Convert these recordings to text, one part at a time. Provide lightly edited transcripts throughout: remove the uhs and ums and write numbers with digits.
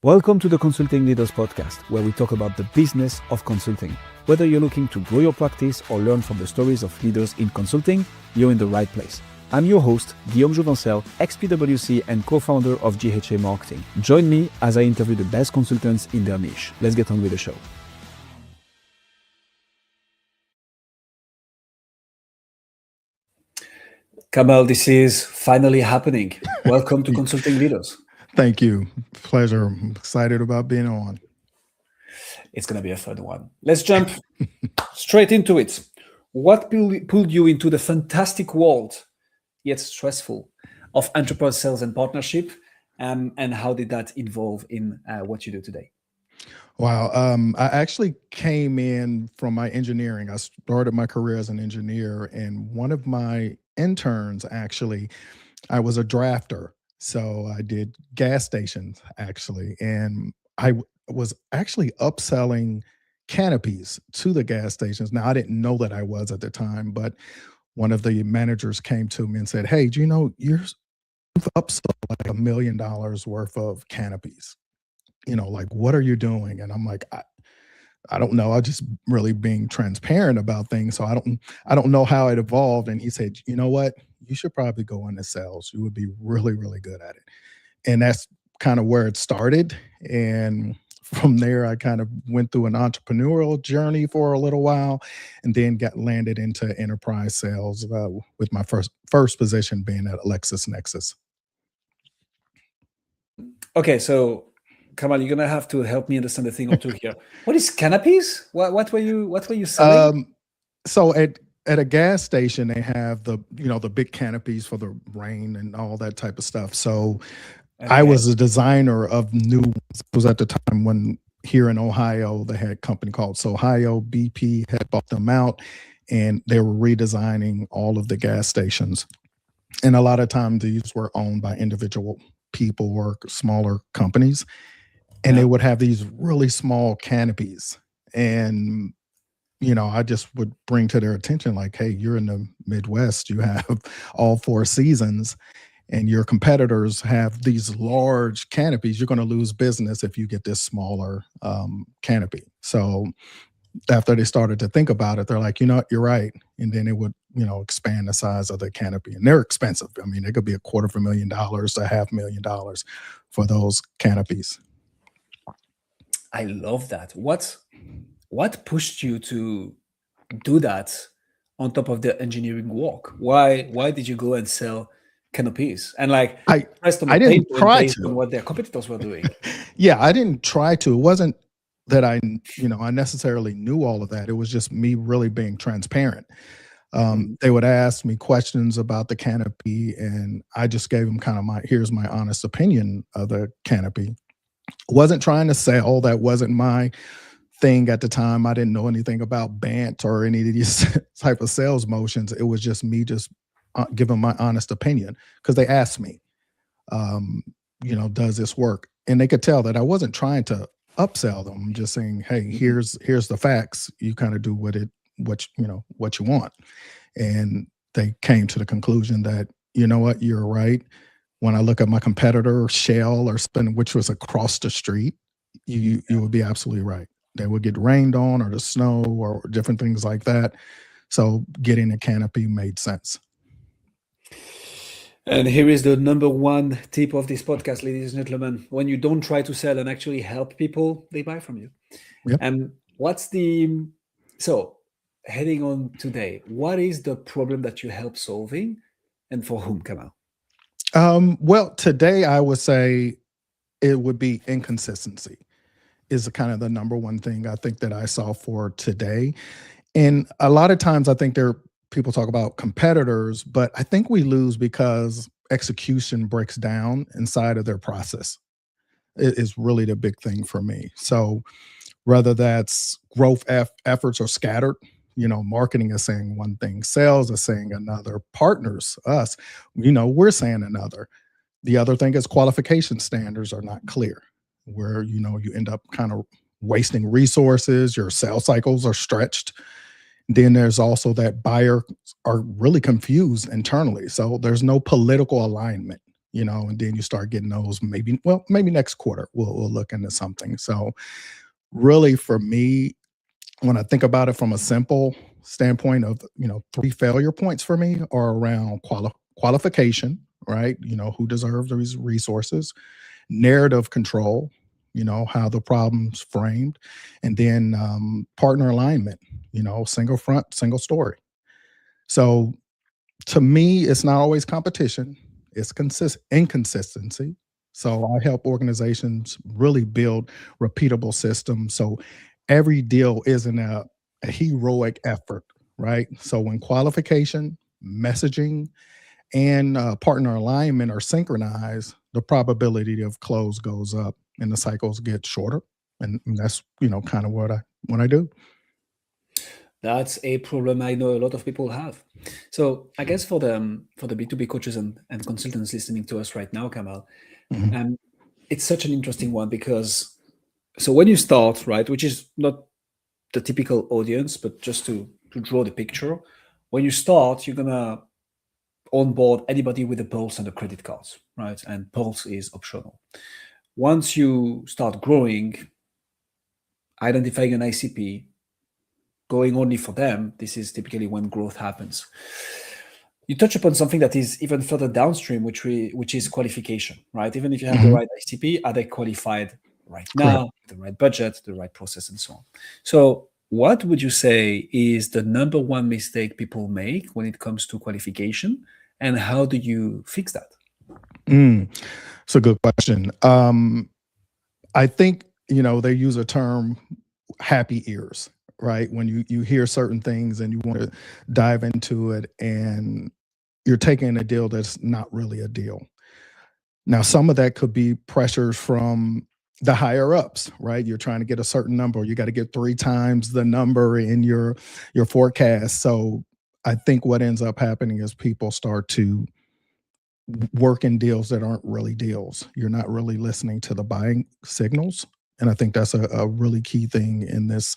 Welcome to the Consulting Leaders Podcast, where we talk about the business of consulting. Whether you're looking to grow your practice or learn from the stories of leaders in consulting, you're in the right place. I'm your host, Guillaume Jouvencel, ex-PwC and co-founder of GHA Marketing. Join me as I interview the best consultants in their niche. Let's get on with the show. Kamal, this is finally happening. Welcome to Consulting Leaders. Thank you. Pleasure. I'm excited about being on. It's going to be a fun one. Let's jump straight into it. What pulled you into the fantastic world, yet stressful, of enterprise sales and partnership, and how did that evolve in what you do today? Wow. I actually came in from my engineering. I started my career as an engineer, and one of my interns, actually, I was a drafter. So I did gas stations, actually, and I was actually upselling canopies to the gas stations. Now, I didn't know that I was at the time, but one of the managers came to me and said, "Hey, do you know you've upsold like $1 million worth of canopies? You know, like, what are you doing?" And I'm like, I don't know. I'm just really being transparent about things. So I don't know how it evolved. And he said, "You know what? You should probably go into sales. You would be really, really good at it." And that's kind of where it started. And from there, I kind of went through an entrepreneurial journey for a little while, and then got landed into enterprise sales with my first position being at LexisNexis. Okay, so Kamal, you're gonna have to help me understand a thing or two here. What is canopies? What were you selling? So at a gas station, they have the big canopies for the rain and all that type of stuff. So okay. I was a designer of new ones. It was at the time when here in Ohio, they had a company called Ohio. BP had bought them out, and they were redesigning all of the gas stations. And a lot of times these were owned by individual people or smaller companies. And they would have these really small canopies. And, I just would bring to their attention, like, hey, you're in the Midwest, you have all 4 seasons, and your competitors have these large canopies. You're going to lose business if you get this smaller canopy. So after they started to think about it, they're like, you know what, you're right. And then it would, expand the size of the canopy. And they're expensive. I mean, it could be $250,000 to $500,000 for those canopies. I love that. What pushed you to do that on top of the engineering work? Why did you go and sell canopies? And like I didn't try to on what their competitors were doing. Yeah, I didn't try to. It wasn't that I necessarily knew all of that. It was just me really being transparent. They would ask me questions about the canopy, and I just gave them kind of here's my honest opinion of the canopy. Wasn't trying to sell. That wasn't my thing at the time. I didn't know anything about BANT or any of these type of sales motions. It was just me just giving my honest opinion, because they asked me, does this work? And they could tell that I wasn't trying to upsell them. I'm just saying, hey, here's the facts. You kind of do what you want. And they came to the conclusion that, you know what, you're right. When I look at my competitor, Shell or Spin, which was across the street, you would be absolutely right. They would get rained on, or the snow, or different things like that. So getting a canopy made sense. And here is the number one tip of this podcast, ladies and gentlemen. When you don't try to sell and actually help people, they buy from you. Yep. And so heading on today, what is the problem that you help solving, and for whom, Kamal? Well, today I would say it would be inconsistency is kind of the number one thing I think that I saw for today. And a lot of times I think people talk about competitors, but I think we lose because execution breaks down inside of their process. It is really the big thing for me. So whether that's growth efforts are scattered, marketing is saying one thing, sales is saying another, partners, us, we're saying another. The other thing is qualification standards are not clear, where, you end up kind of wasting resources, your sales cycles are stretched. Then there's also that buyers are really confused internally. So there's no political alignment. and then you start getting those maybe next quarter we'll look into something. So really for me, when I think about it from a simple standpoint of, 3 failure points for me are around qualification, right? Who deserves these resources, narrative control, how the problem's framed, and then partner alignment, single front, single story. So to me, it's not always competition, it's inconsistency. So I help organizations really build repeatable systems. So every deal isn't a heroic effort, right? So when qualification, messaging, and partner alignment are synchronized, the probability of close goes up and the cycles get shorter. And that's, kind of what I do. That's a problem I know a lot of people have. So I guess for the B2B coaches and consultants listening to us right now, Kamal, Mhm. it's such an interesting one because so when you start, right, which is not the typical audience, but just to draw the picture, when you start, you're gonna onboard anybody with a Pulse and a credit card, right? And Pulse is optional. Once you start growing, identifying an ICP, going only for them, this is typically when growth happens. You touch upon something that is even further downstream, which is qualification, right? Even if you have the Mhm. right ICP, are they qualified right Correct. now, the right budget, the right process, and so on? So what would you say is the number one mistake people make when it comes to qualification, and how do you fix that? It's a good question. I think, they use a term happy ears, right? When you hear certain things and you want to dive into it and you're taking a deal that's not really a deal. Now, some of that could be pressures from the higher ups, right? You're trying to get a certain number, you got to get 3 times the number in your forecast. So I think what ends up happening is people start to work in deals that aren't really deals. You're not really listening to the buying signals. And I think that's a really key thing in this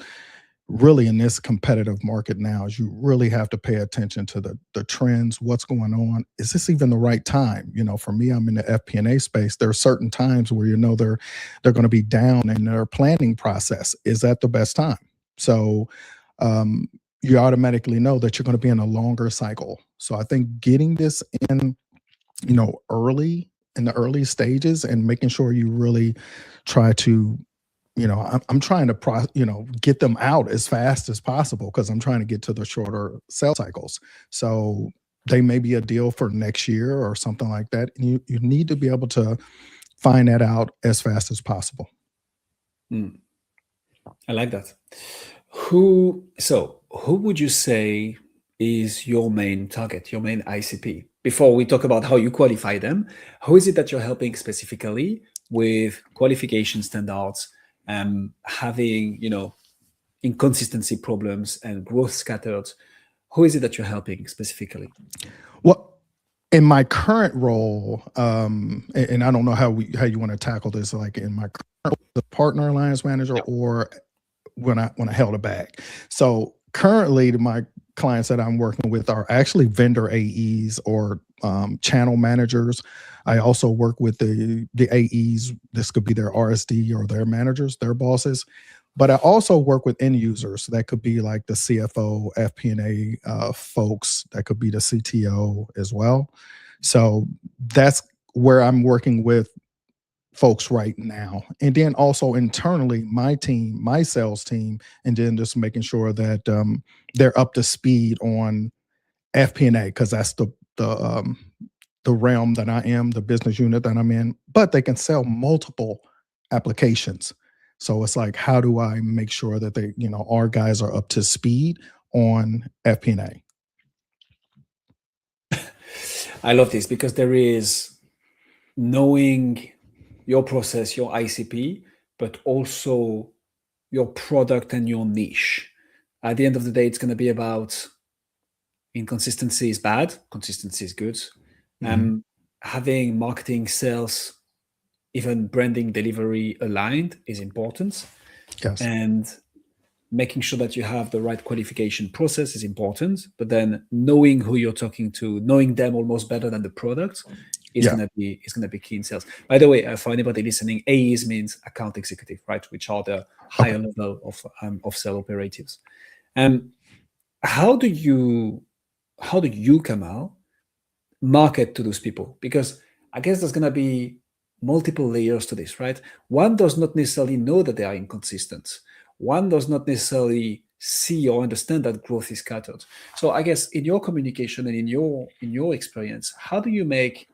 competitive market now is you really have to pay attention to the trends, what's going on. Is this even the right time? For me, I'm in the FP&A space. There are certain times where they're going to be down in their planning process. Is that the best time? So you automatically know that you're going to be in a longer cycle. So I think getting this in early in the early stages and making sure you really try to, I'm trying to get them out as fast as possible because I'm trying to get to the shorter sales cycles. So they may be a deal for next year or something like that. And you need to be able to find that out as fast as possible. I like that. Who would you say is your main target, your main ICP? Before we talk about how you qualify them, who is it that you're helping specifically with qualification standards, having, inconsistency problems and growth scattered? Who is it that you're helping specifically? Well, in my current role, and I don't know how you want to tackle this, like in my current the partner alliance manager or when I held it back. So currently my clients that I'm working with are actually vendor AEs or channel managers. I also work with the AEs. This could be their RSD or their managers, their bosses. But I also work with end users. That could be like the CFO, FP&A folks. That could be the CTO as well. So that's where I'm working with folks right now. And then also internally, my team, my sales team, and then just making sure that they're up to speed on FP&A because that's the realm that I am, the business unit that I'm in. But they can sell multiple applications. So it's like, how do I make sure that they, our guys are up to speed on FP&A? I love this because there is knowing your process, your ICP, but also your product and your niche. At the end of the day, it's going to be about inconsistency is bad, consistency is good. Having marketing, sales, even branding, delivery aligned is important. Yes. And making sure that you have the right qualification process is important. But then knowing who you're talking to, knowing them almost better than the product is Yeah. gonna be key in sales. By the way, for anybody listening, AEs means account executive, right? Which are the higher level of sales operatives. How do you Kamal, market to those people? Because I guess there's gonna be multiple layers to this, right? One does not necessarily know that they are inconsistent. One does not necessarily see or understand that growth is scattered. So I guess in your communication and in your experience, how do you make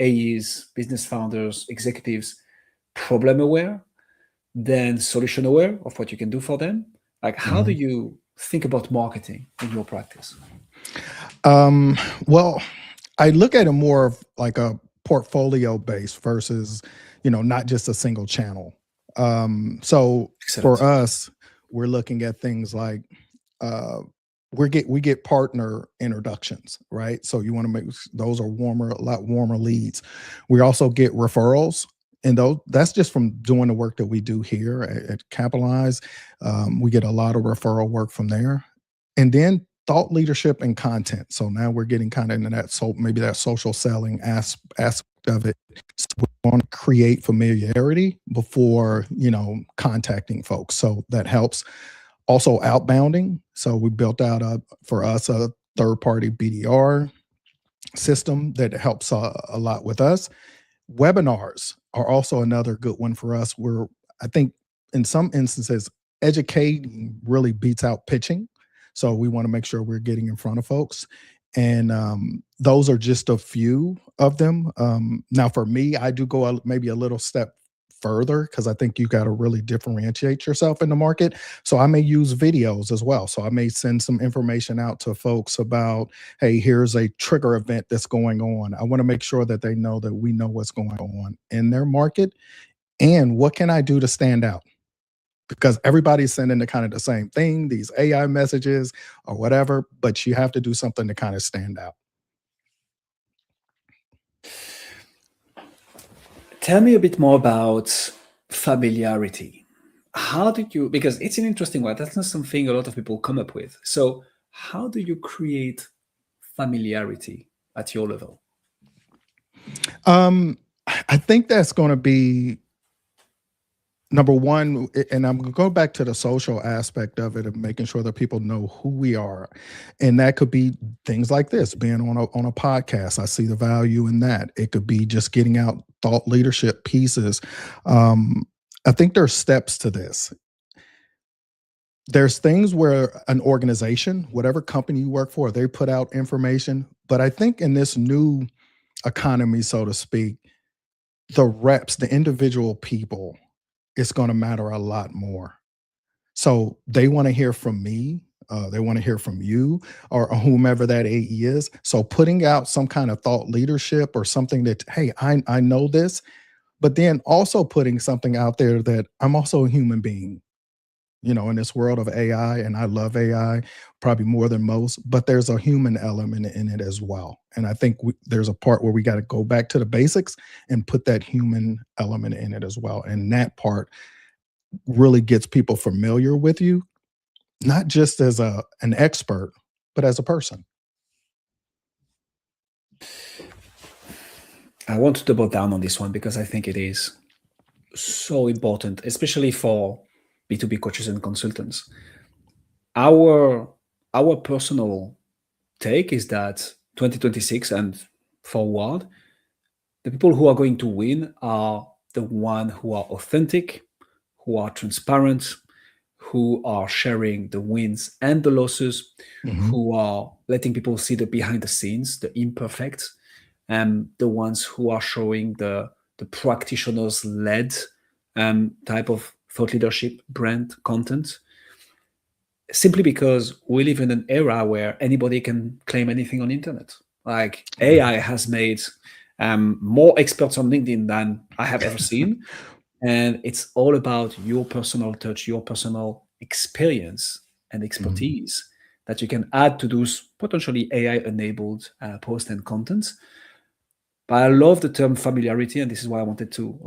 AEs, business founders, executives problem aware, then solution aware of what you can do for them? Like, how do you think about marketing in your practice? Well, I look at it more of like a portfolio base versus, not just a single channel. So Excellent. for us, we're looking at things like we get partner introductions, right? So you want to make those are a lot warmer leads. We also get referrals, and that's just from doing the work that we do here at Capitalize. We get a lot of referral work from there, and then thought leadership and content. So now we're getting kind of into that, so maybe that social selling aspect of it. So we want to create familiarity before contacting folks. So that helps. Also outbounding. So we built out for us a third-party BDR system that helps a lot with us. Webinars are also another good one for us. I think in some instances, educating really beats out pitching. So we want to make sure we're getting in front of folks. And those are just a few of them. Now for me, I do go maybe a little step further because I think you got to really differentiate yourself in the market. So I may use videos as well. So I may send some information out to folks about, hey, here's a trigger event that's going on. I want to make sure that they know that we know what's going on in their market and what can I do to stand out? Because everybody's sending the same thing, these AI messages or whatever, but you have to do something to kind of stand out. Tell me a bit more about familiarity. How did you, because it's an interesting one, that's not something a lot of people come up with. So how do you create familiarity at your level? I think that's going to be number one, and I'm going to go back to the social aspect of it, of making sure that people know who we are. And that could be things like this, being on a podcast. I see the value in that. It could be just getting out thought leadership pieces. I think there's steps to this. There's things where an organization, whatever company you work for, they put out information. But I think in this new economy, so to speak, the reps, the individual people, it's going to matter a lot more. So they want to hear from me. They want to hear from you or whomever that AE is. So putting out some kind of thought leadership or something that, hey, I know this, but then also putting something out there that I'm also a human being, in this world of AI, and I love AI probably more than most, but there's a human element in it as well. And I think there's a part where we got to go back to the basics and put that human element in it as well. And that part really gets people familiar with you, not just as an expert, but as a person. I want to double down on this one because I think it is so important, especially for B2B coaches and consultants. Our personal take is that 2026 and forward, the people who are going to win are the ones who are authentic, who are transparent, who are sharing the wins and the losses, who are letting people see the behind the scenes, the imperfect, and the ones who are showing the practitioners-led type of thought leadership, brand content. Simply because we live in an era where anybody can claim anything on the internet. Like AI has made more experts on LinkedIn than I have ever seen. And it's all about your personal touch, your personal experience and expertise that you can add to those potentially AI-enabled posts and contents. But I love the term familiarity, and this is why I wanted to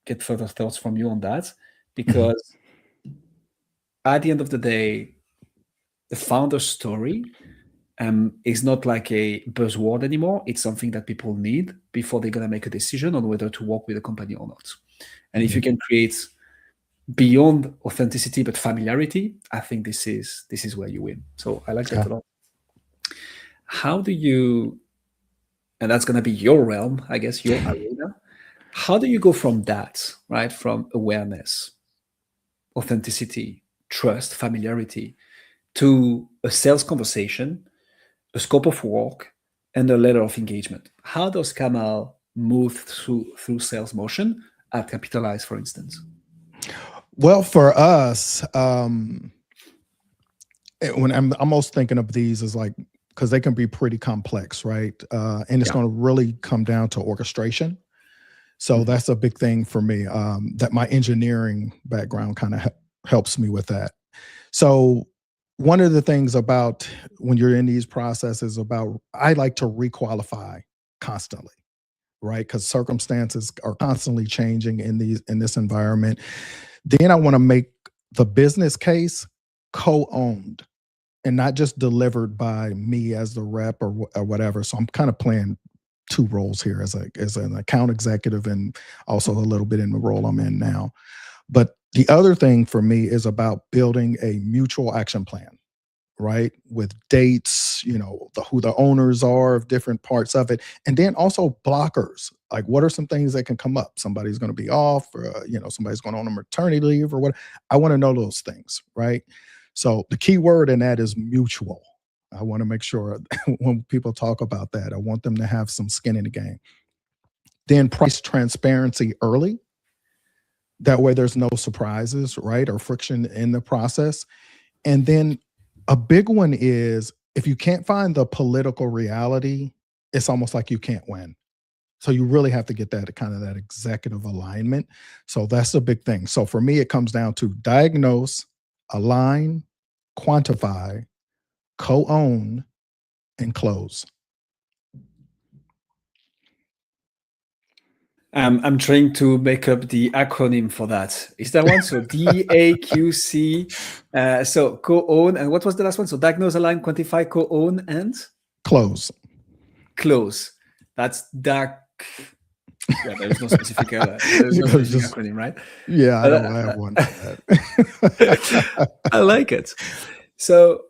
get further thoughts from you on that, because at the end of the day, the founder's story is not like a buzzword anymore. It's something that people need before they're going to make a decision on whether to work with a company or not. And if you can create beyond authenticity but familiarity, I think this is where you win. So I like that a lot. How do you, and that's going to be your realm, I guess, your arena. How do you go from that, right? From awareness, authenticity, trust, familiarity, to a sales conversation, a scope of work, and a letter of engagement? How does Kamal move through sales motion at Capitalize, for instance? Well, for us, when I'm almost thinking of these as like, because they can be pretty complex, right? And it's going to really come down to orchestration. So that's a big thing for me, that my engineering background kind of helps me with that. So one of the things about when you're in these processes I like to requalify constantly, right? Because circumstances are constantly changing in this environment. Then I want to make the business case co-owned and not just delivered by me as the rep or whatever. So I'm kind of playing two roles here as an account executive and also a little bit in the role I'm in now. But the other thing for me is about building a mutual action plan, right? With dates, who the owners are of different parts of it. And then also blockers. Like, what are some things that can come up? Somebody's going to be off, or, somebody's going on a maternity leave or what. I want to know those things, right? So the key word in that is mutual. I want to make sure when people talk about that, I want them to have some skin in the game. Then price transparency early. That way there's no surprises, right? Or friction in the process. And then a big one is if you can't find the political reality, it's almost like you can't win. So you really have to get that kind of that executive alignment. So that's a big thing. So for me, it comes down to diagnose, align, quantify, co-own, and close. I'm trying to make up the acronym for that. Is that one? So DAQC. So co-own, and what was the last one? So diagnose, align, quantify, co-own, and close. Close. That's DAC. Yeah, there's no specific, acronym, right? Yeah, I don't have one for that. I like it. So,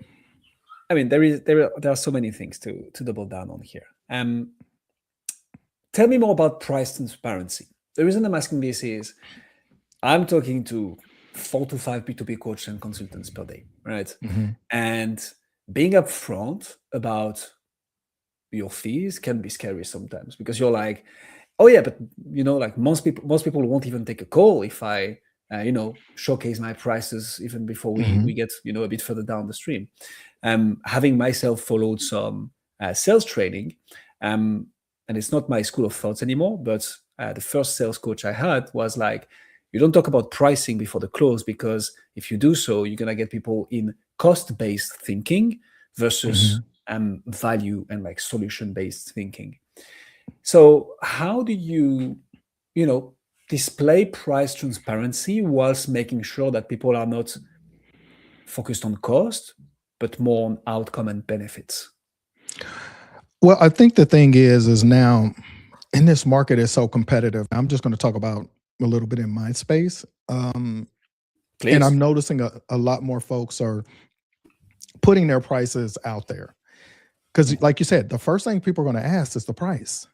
I mean, there are so many things to double down on here. Tell me more about price transparency. The reason I'm asking this is I'm talking to 4 to 5 B2B coaches and consultants per day, right? Mm-hmm. And being upfront about your fees can be scary sometimes because you're like, oh yeah, but like most people won't even take a call if I, showcase my prices even before we get, a bit further down the stream. Having myself followed some sales training, and it's not my school of thoughts anymore, but the first sales coach I had was like, you don't talk about pricing before the close, because if you do so, you're going to get people in cost-based thinking versus value and like solution-based thinking. So how do you, display price transparency whilst making sure that people are not focused on cost, but more on outcome and benefits? Well, I think the thing is now in this market is so competitive. I'm just going to talk about a little bit in my space. And I'm noticing a lot more folks are putting their prices out there. Because like you said, the first thing people are going to ask is the price.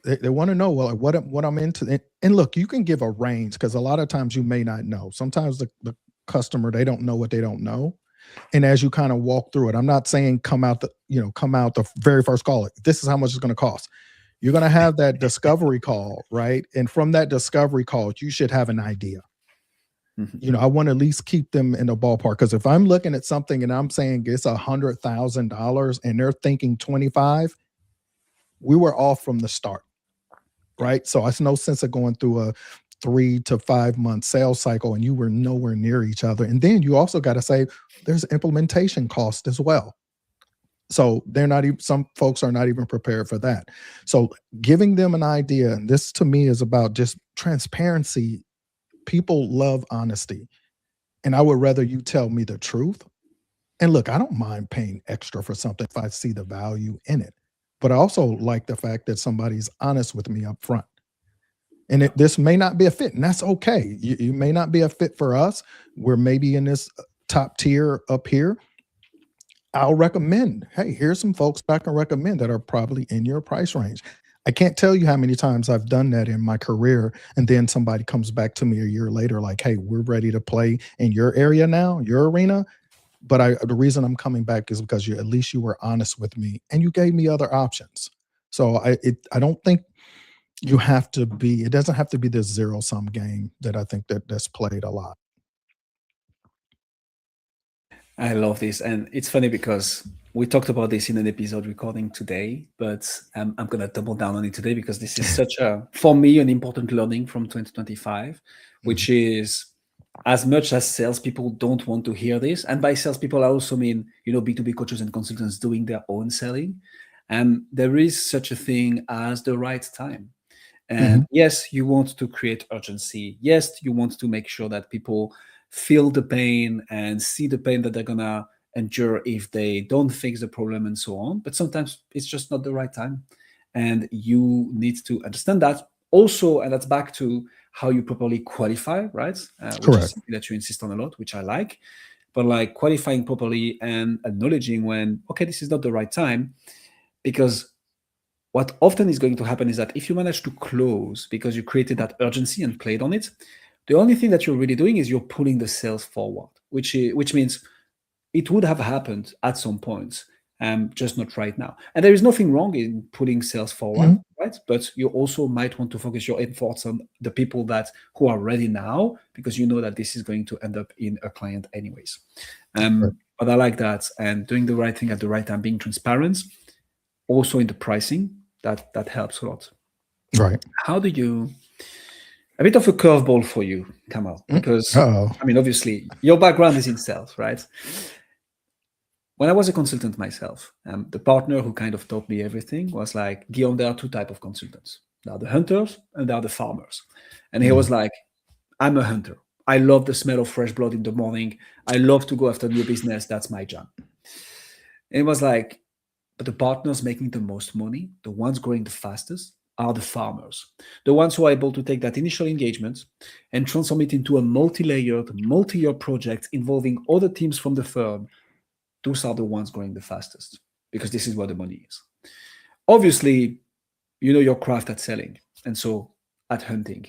They want to know, well, what I'm into. And look, you can give a range because a lot of times you may not know. Sometimes the customer, they don't know what they don't know. And as you kind of walk through it, I'm not saying come out the very first call. This is how much it's going to cost. You're going to have that discovery call, right? And from that discovery call, you should have an idea. Mm-hmm. I want to at least keep them in the ballpark, because if I'm looking at something and I'm saying it's $100,000 and they're thinking 25, we were off from the start, right? So it's no sense of going through a 3 to 5 month sales cycle and you were nowhere near each other. And then you also got to say there's implementation cost as well. So some folks are not even prepared for that. So giving them an idea, and this to me is about just transparency. People love honesty. And I would rather you tell me the truth And look, I don't mind paying extra for something if I see the value in it. But I also like the fact that somebody's honest with me up front. And this may not be a fit, and that's okay. You may not be a fit for us. We're maybe in this top tier up here. I'll recommend, hey, here's some folks I can recommend that are probably in your price range. I can't tell you how many times I've done that in my career, and then somebody comes back to me a year later like, hey, we're ready to play in your area now, your arena. But the reason I'm coming back is because at least you were honest with me and you gave me other options. So I don't think you have to be, it doesn't have to be this zero sum game that I think that's played a lot. I love this. And it's funny because we talked about this in an episode recording today, but I'm going to double down on it today because this is such for me, an important learning from 2025, which is, as much as salespeople don't want to hear this, and by salespeople, I also mean, B2B coaches and consultants doing their own selling. And there is such a thing as the right time. And yes, you want to create urgency. Yes, you want to make sure that people feel the pain and see the pain that they're going to endure if they don't fix the problem and so on. But sometimes it's just not the right time. And you need to understand that also. And that's back to how you properly qualify, right? Which is something that you insist on a lot, which I like. But like qualifying properly and acknowledging when, okay, this is not the right time. Because what often is going to happen is that if you manage to close because you created that urgency and played on it, the only thing that you're really doing is you're pulling the sales forward, which means it would have happened at some point, just not right now. And there is nothing wrong in pulling sales forward, right? But you also might want to focus your efforts on the people who are ready now, because you know that this is going to end up in a client anyways. But I like that, and doing the right thing at the right time, being transparent, also in the pricing, that helps a lot. Right. How do you? A bit of a curveball for you, Kamal, because obviously your background is in sales, right? When I was a consultant myself, the partner who kind of taught me everything was like, Guillaume, there are two types of consultants. There are the hunters and there are the farmers. And he was like, I'm a hunter. I love the smell of fresh blood in the morning. I love to go after new business. That's my job. And it was like, but the partners making the most money, the ones growing the fastest, are the farmers, the ones who are able to take that initial engagement and transform it into a multi-layered, multi-year project involving other teams from the firm. Those are the ones growing the fastest, because this is where the money is. Obviously, you know your craft at selling, and so at hunting.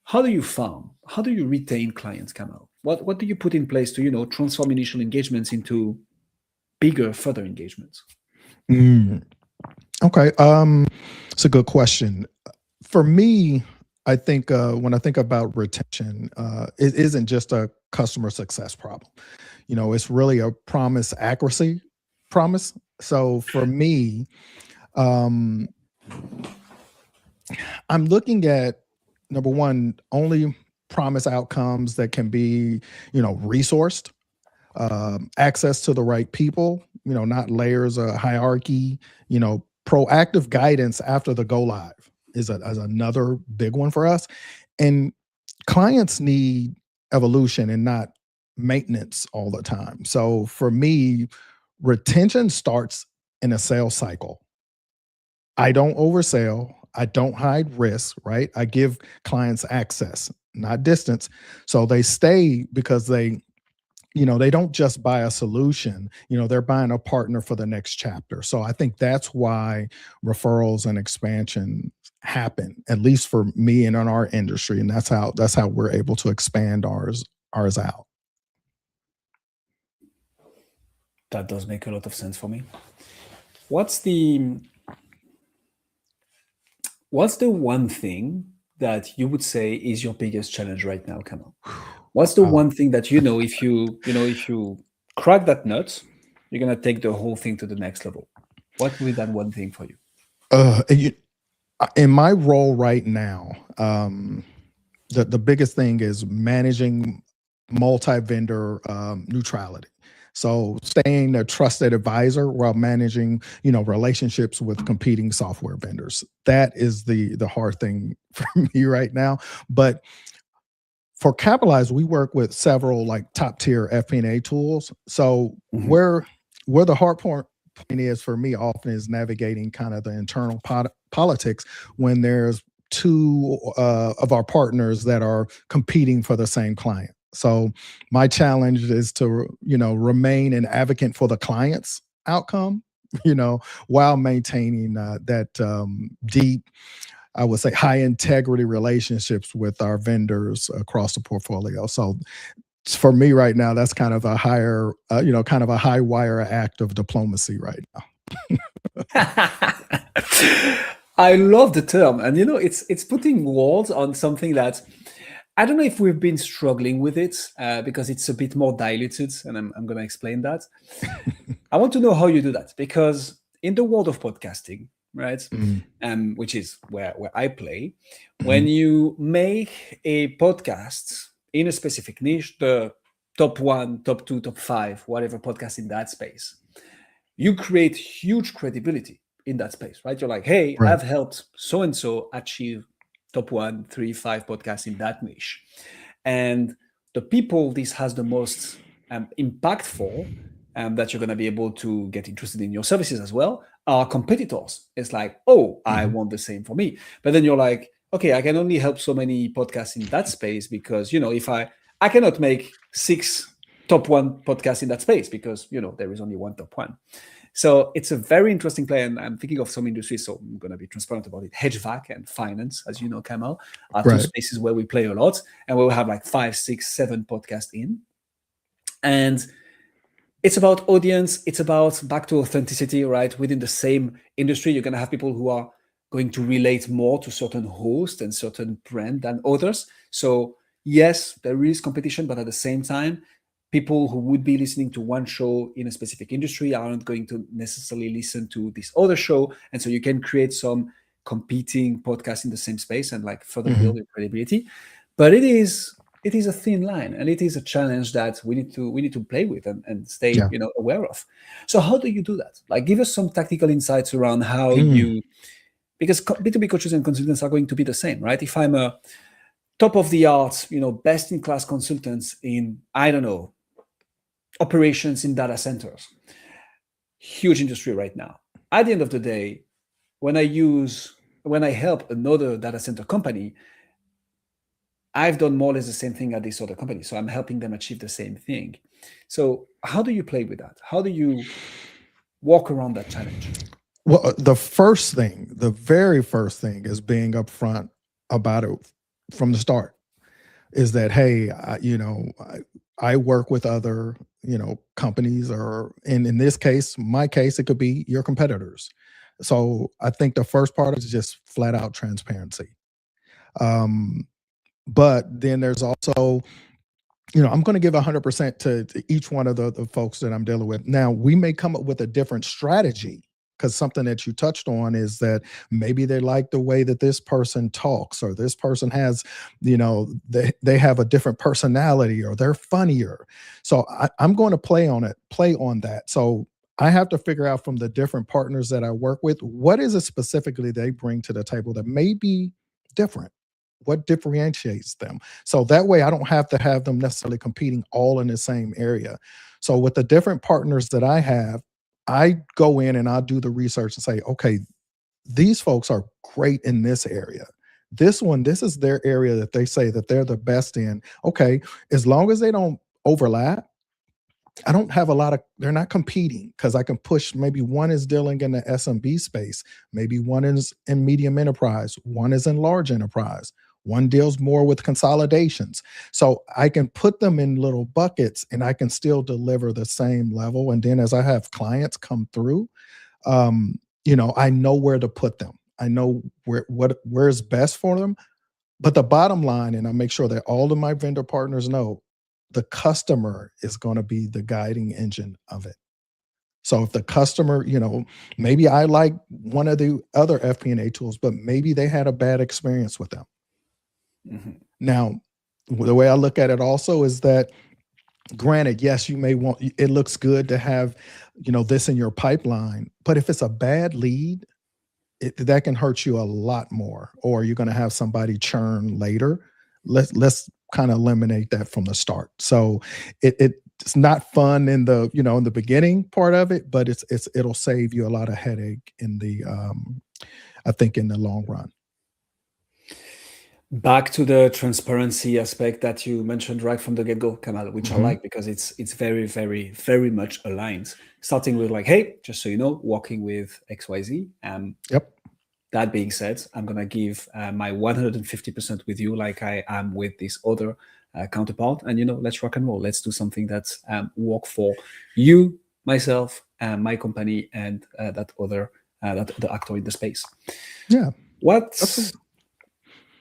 How do you farm? How do you retain clients, Kamal? What do you put in place to transform initial engagements into bigger, further engagements? Okay. It's a good question. For me, I think when I think about retention, it isn't just a customer success problem. It's really a promise promise. So for me, I'm looking at, number one, only promise outcomes that can be, resourced, access to the right people, not layers of hierarchy, proactive guidance after the go live is another big one for us. And clients need evolution and not maintenance all the time. So for me, retention starts in a sales cycle. I don't oversell. I don't hide risk, right? I give clients access, not distance. So they stay because they don't just buy a solution, they're buying a partner for the next chapter. So I think that's why referrals and expansion happen, at least for me and in our industry. And that's how we're able to expand ours out. That does make a lot of sense for me. What's the one thing that you would say is your biggest challenge right now, Kamal? What's the one thing that if you crack that nut, you're gonna take the whole thing to the next level? What would be that one thing for you? In my role right now, the biggest thing is managing multi-vendor neutrality. So staying a trusted advisor while managing, relationships with competing software vendors. That is the hard thing for me right now. But for Capitalize, we work with several like top tier FP&A tools. So Mhm. where the hard point is for me often is navigating kind of the internal politics when there's two of our partners that are competing for the same client. So my challenge is to, remain an advocate for the client's outcome, while maintaining that deep, I would say, high integrity relationships with our vendors across the portfolio. So for me right now, that's kind of a higher, kind of a high wire act of diplomacy right now. I love the term, and it's putting words on something that I don't know if we've been struggling with it because it's a bit more diluted, and I'm going to explain that. I want to know how you do that, because in the world of podcasting, right, which is where I play, when you make a podcast in a specific niche, the top 1, top 2, top 5, whatever podcast in that space, you create huge credibility in that space, right? You're like, hey, Right. I've helped so-and-so achieve top 1, 3, 5 podcasts in that niche. And the people this has the most impactful, that you're going to be able to get interested in your services as well, are competitors. It's like, oh, I want the same for me. But then you're like, okay, I can only help so many podcasts in that space because, if I cannot make 6 top 1 podcasts in that space because, there is only one top 1. So it's a very interesting play, and I'm thinking of some industries, so I'm going to be transparent about it. HVAC and finance, as you know, Kamal, are two Right. spaces where we play a lot, and we'll have like 5, 6, 7 podcasts in. And it's about audience. It's about back to authenticity, right? Within the same industry, you're going to have people who are going to relate more to certain hosts and certain brand than others. So yes, there is competition, but at the same time, people who would be listening to one show in a specific industry aren't going to necessarily listen to this other show. And so you can create some competing podcasts in the same space and like further build your credibility. But it is a thin line, and it is a challenge that we need to play with and stay aware of. So how do you do that? Like, give us some tactical insights around how you, because B2B coaches and consultants are going to be the same, right? If I'm a top of the art, best in class consultants in, I don't know, operations in data centers, huge industry right now. At the end of the day, when I help another data center company, I've done more or less the same thing at this other company. So I'm helping them achieve the same thing. So how do you play with that? How do you walk around that challenge? Well, the very first thing is being upfront about it from the start. Is that, hey, I work with other, companies, or in this case, my case, it could be your competitors. So I think the first part is just flat out transparency. But then there's also, I'm going to give 100% to each one of the folks that I'm dealing with. Now, we may come up with a different strategy, because something that you touched on is that maybe they like the way that this person talks, or this person has, they have a different personality, or they're funnier. So I'm going to play on that. So I have to figure out from the different partners that I work with, what is it specifically they bring to the table that may be different? What differentiates them? So that way I don't have to have them necessarily competing all in the same area. So with the different partners that I have, I go in and I do the research and say, okay, these folks are great in this area. This is their area that they say that they're the best in. Okay, as long as they don't overlap, I don't have they're not competing, because I can push, maybe one is dealing in the SMB space, maybe one is in medium enterprise, one is in large enterprise, one deals more with consolidations. So I can put them in little buckets and I can still deliver the same level. And then as I have clients come through, I know where to put them. I know where's best for them. But the bottom line, and I make sure that all of my vendor partners know, the customer is going to be the guiding engine of it. So if the customer, maybe I like one of the other FP&A tools, but maybe they had a bad experience with them. Now, the way I look at it also is that, granted, yes, you may want, it looks good to have, this in your pipeline, but if it's a bad lead, that can hurt you a lot more, or you're going to have somebody churn later. Let's kind of eliminate that from the start. So it's not fun in the, in the beginning part of it, but it'll save you a lot of headache in the, I think, in the long run. Back to the transparency aspect that you mentioned right from the get-go, Kamal, which I like because it's very, very, very much aligned. Starting with like, hey, just so you know, working with XYZ. Yep. That being said, I'm going to give my 150% with you like I am with this other counterpart. And, let's rock and roll. Let's do something that's work for you, myself, my company, and that other actor in the space. Yeah.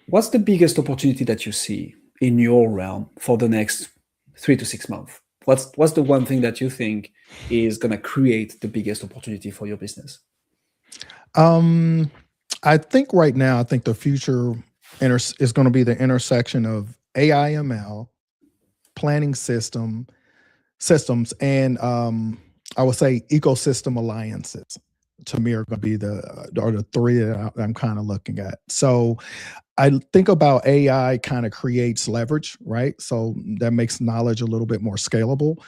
What's the biggest opportunity that you see in your realm for the next 3 to 6 months? What's the one thing that you think is going to create the biggest opportunity for your business? I think right now, the future is going to be the intersection of AI, ML, planning systems, and I would say ecosystem alliances. To me, are going to be the three that I'm kind of looking at. So I think about AI kind of creates leverage, right? So that makes knowledge a little bit more scalable.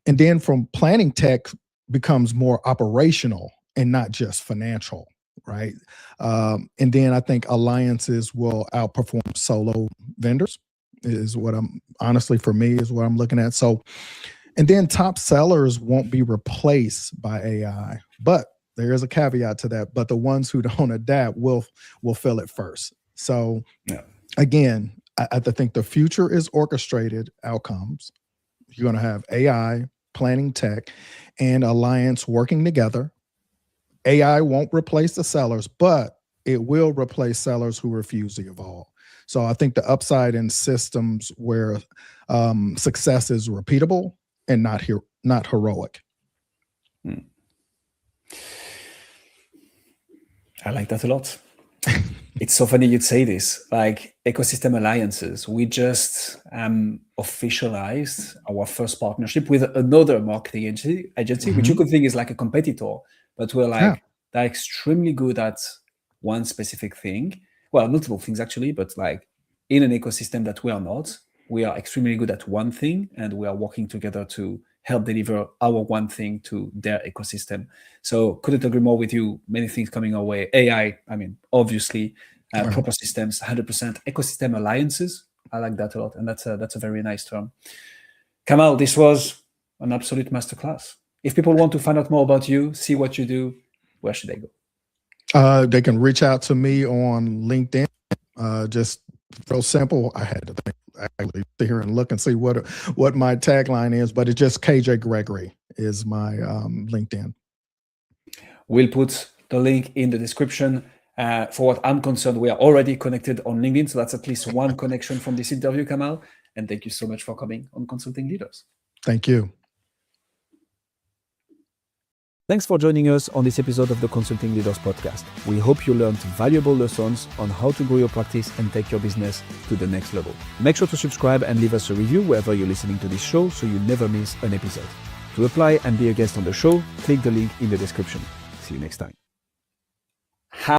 And then from planning tech becomes more operational and not just financial, right? And then I think alliances will outperform solo vendors is what for me is what I'm looking at. So, and then top sellers won't be replaced by AI, but there is a caveat to that, but the ones who don't adapt will feel it first. So again, I think the future is orchestrated outcomes. You're going to have AI, planning tech, and alliance working together. AI won't replace the sellers, but it will replace sellers who refuse to evolve. So I think the upside in systems where success is repeatable and not heroic. I like that a lot. It's so funny you'd say this, like ecosystem alliances. We just officialized our first partnership with another marketing agency, which you could think is like a competitor, but we're like, they're extremely good at one specific thing. Well, multiple things actually, but like in an ecosystem that we are not, we are extremely good at one thing and we are working together to help deliver our one thing to their ecosystem. So couldn't agree more with you. Many things coming our way. AI, obviously, proper systems, 100%. Ecosystem alliances, I like that a lot. And that's a very nice term. Kamal, this was an absolute masterclass. If people want to find out more about you, see what you do, where should they go? They can reach out to me on LinkedIn. Just real simple. I had to actually sit here and look and see what my tagline is, but it's just KJ Gregory is my LinkedIn. We'll put the link in the description. For what I'm concerned, we are already connected on LinkedIn, so that's at least one connection from this interview, Kamal. And thank you so much for coming on Consulting Leaders. Thank you. Thanks for joining us on this episode of the Consulting Leaders Podcast. We hope you learned valuable lessons on how to grow your practice and take your business to the next level. Make sure to subscribe and leave us a review wherever you're listening to this show so you never miss an episode. To apply and be a guest on the show, click the link in the description. See you next time.